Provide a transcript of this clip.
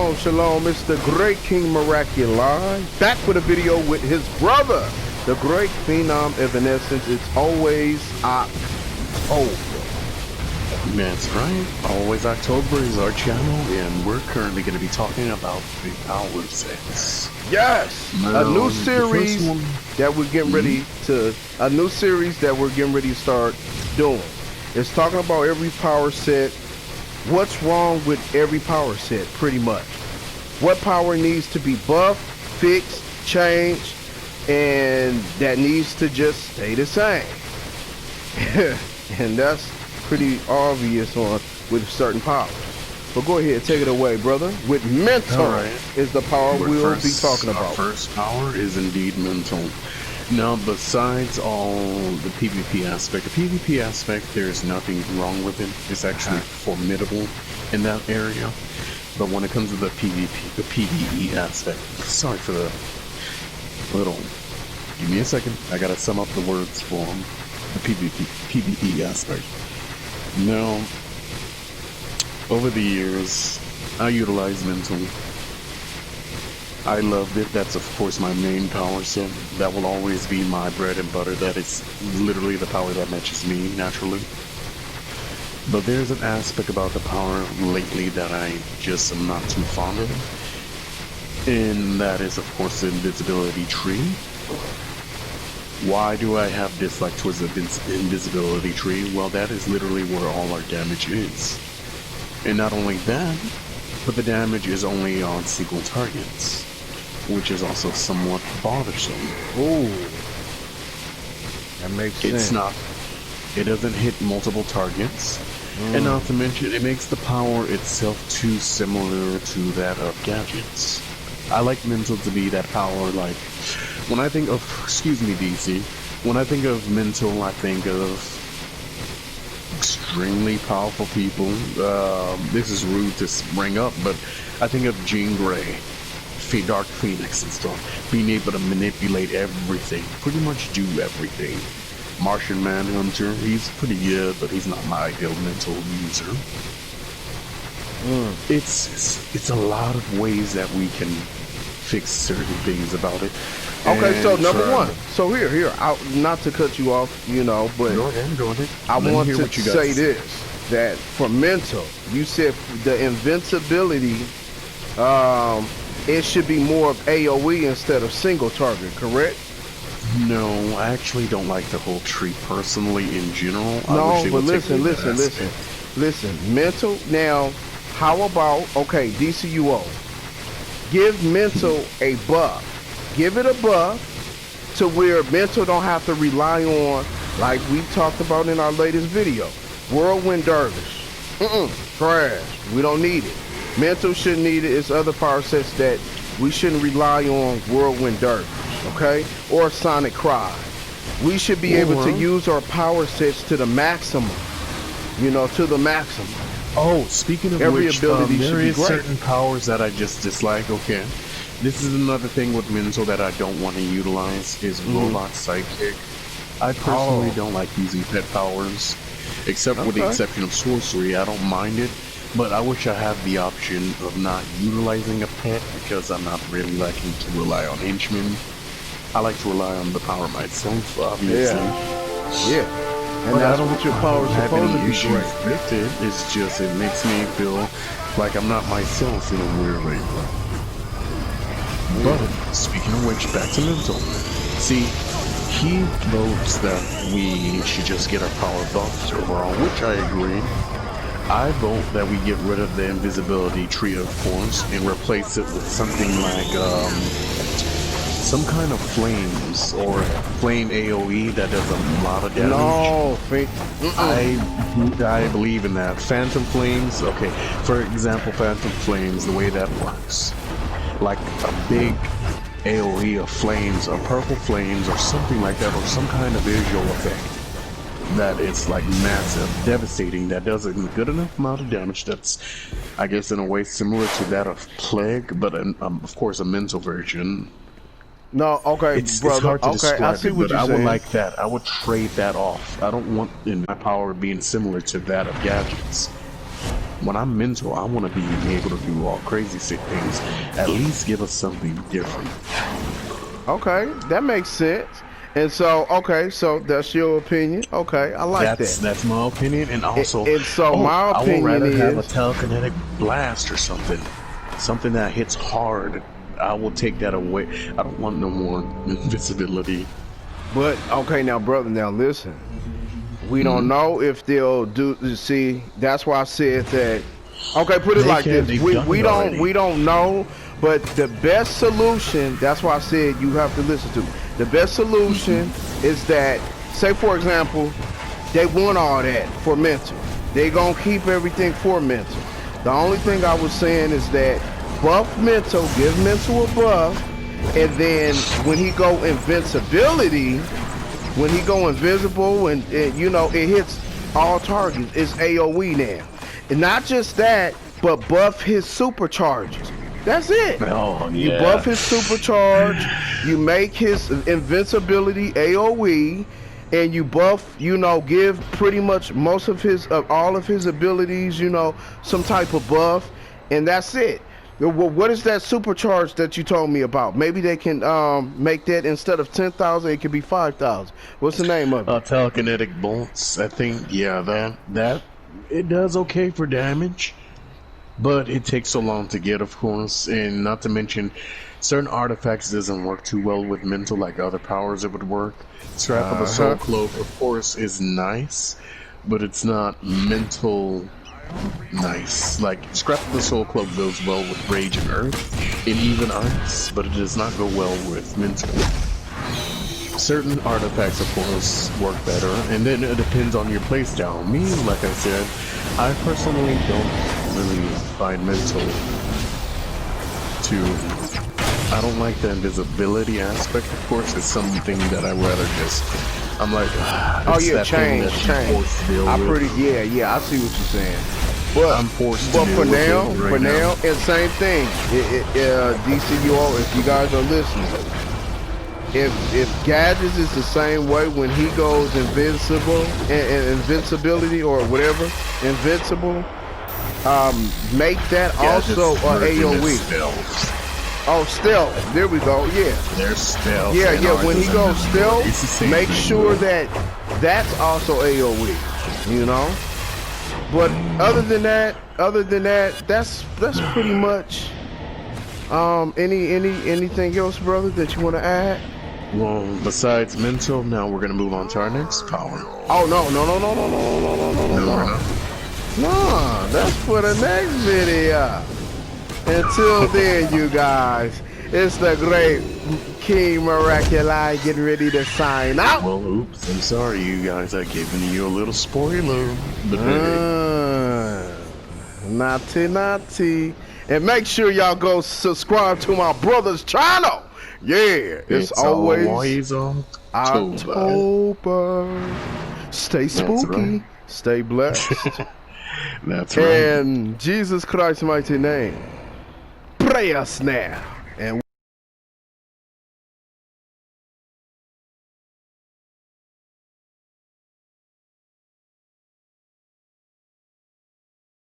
Shalom, shalom. It's the great King Miraculous back with a video with his brother, the great Phenom Evanescence. It's always October. That's right. Always October is our channel, and we're currently going to be talking about the power sets. Yes, a new series that we're getting ready to. A new series that we're getting ready to start doing. It's talking about every power set. What's wrong with every power set, pretty much. What power needs to be buffed, fixed, changed, and that needs to just stay the same. And that's pretty obvious on with certain powers. But go ahead, take it away, brother. With mental is the power we'll be talking about. Our first power is indeed mental. Now, besides all the PvP aspect, there's nothing wrong with it. It's actually formidable in that area. But when it comes to the PvE aspect, sorry for the little. Give me a second. I gotta sum up the words for the PvE aspect. Now, over the years, I utilize mental. I loved it. That's of course my main power set. That will always be my bread and butter. That is literally the power that matches me naturally. But there's an aspect about the power lately that I just am not too fond of. And that is of course the invisibility tree. Why do I have dislike towards the invisibility tree? Well, that is literally where all our damage is. And not only that, but the damage is only on single targets, which is also somewhat bothersome. Ooh, that makes sense. It doesn't hit multiple targets, and not to mention, it makes the power itself too similar to that of gadgets. I like mental to be that power, like, when I think of, excuse me DC, when I think of mental, I think of extremely powerful people. This is rude to bring up, but I think of Jean Grey, Dark Phoenix and stuff, being able to manipulate everything, pretty much do everything. Martian Manhunter, he's pretty good, but he's not my ideal mental user. It's a lot of ways that we can fix certain things about it. Okay, so number one. So here, not to cut you off, you know, but go ahead. I want to say this, that for mental, you said the invincibility, it should be more of AoE instead of single target, correct? No, I actually don't like the whole tree personally in general. No, but listen. Mental, now, how about, okay, DCUO, give mental a buff. Give it a buff to where mental don't have to rely on, like we talked about in our latest video, Whirlwind Dervish. Trash. We don't need it. Mental shouldn't need it. It's other power sets that we shouldn't rely on Whirlwind Dervish, okay? Or Sonic Cry. We should be able to use our power sets to the maximum. You know, to the maximum. Oh, speaking of every which, ability there should be is great. Certain powers that I just dislike. Okay. This is another thing with mental that I don't want to utilize is Robot Sidekick. I personally don't like using pet powers, except with the exception of sorcery. I don't mind it, but I wish I had the option of not utilizing a pet because I'm not really liking to rely on henchmen. I like to rely on the power myself, obviously. Yeah. And that's what your power is supposed to be great. With it. It's just, it makes me feel like I'm not myself in a weird way. But speaking of which, back to mental. See, he votes that we should just get our power buffed overall, which I agree. I vote that we get rid of the invisibility tree, of course, and replace it with something like some kind of flames or flame AoE that does a lot of damage. No, I believe in that. Phantom flames. Okay, for example, phantom flames. The way that works. Like a big AoE of flames or purple flames or something like that, or some kind of visual effect that it's like massive, devastating, that does a good enough amount of damage. That's, I guess, in a way similar to that of Plague, but of course a mental version. No, okay, it's brother. hard to describe I see what you're saying. I would like that. I would trade that off. I don't want in my power being similar to that of gadgets. When I'm mental, I want to be able to do all crazy sick things. At least give us something different. Okay, that makes sense. And so, okay, so that's your opinion. Okay, I like that. That's my opinion, and also, And so my I would opinion rather have a is, telekinetic blast or something that hits hard. I will take that away. I don't want no more invisibility. but okay, now brother, now listen. We don't know if they'll do. See, that's why I said that. Okay, put it like this: we don't know, but the best solution. That's why I said you have to listen to. The best solution is that, say for example, they want all that for mental. They gonna keep everything for mental. The only thing I was saying is that buff mental, give mental a buff, and then when he go invincibility. When he go invisible and you know, it hits all targets, it's AoE now. And not just that, but buff his supercharges. That's it. Oh, yeah. You buff his supercharge, you make his invincibility AoE, and you buff, you know, give pretty much most of his, all of his abilities, you know, some type of buff, and that's it. Well, what is that supercharge that you told me about? Maybe they can make that instead of 10,000, it could be 5,000. What's the name of it? Telekinetic bolts. I think, yeah, that it does okay for damage, but it takes so long to get, of course, and not to mention, certain artifacts doesn't work too well with mental like other powers it would work. Scrap of the Soul Cloak, of course, is nice, but it's not mental. Nice. Like, Scrap of the Soul Cloak goes well with Rage and Earth, and even Ice, but it does not go well with Mental. Certain artifacts, of course, work better, and then it depends on your playstyle. Me, like I said, I personally don't really find Mental I don't like the invisibility aspect, of course. It's something that I rather just... I'm like, oh yeah, change. I see what you're saying. But I'm forced but to for deal now, with it right now, and same thing. DCUO, if you guys are listening, if Gadgets is the same way when he goes invincible and invincibility or whatever, invincible, make that also a AoE. Oh, stealth. There we go. Yeah. There's stealth. Yeah. When he goes stealth, make sure that that's also AoE. You know. But other than that, that's pretty much. Anything else, brother, that you want to add? Well, besides mental, now we're gonna move on to our next power. Oh no! No, that's for the next video. Until then, you guys, it's the great King Miraculi getting ready to sign out. Well, oops, I'm sorry, you guys. I've given you a little spoiler. Naughty. And make sure y'all go subscribe to my brother's channel. Yeah, it's always October. Stay spooky. Stay blessed. That's right. In Jesus Christ's mighty name. Pray us now.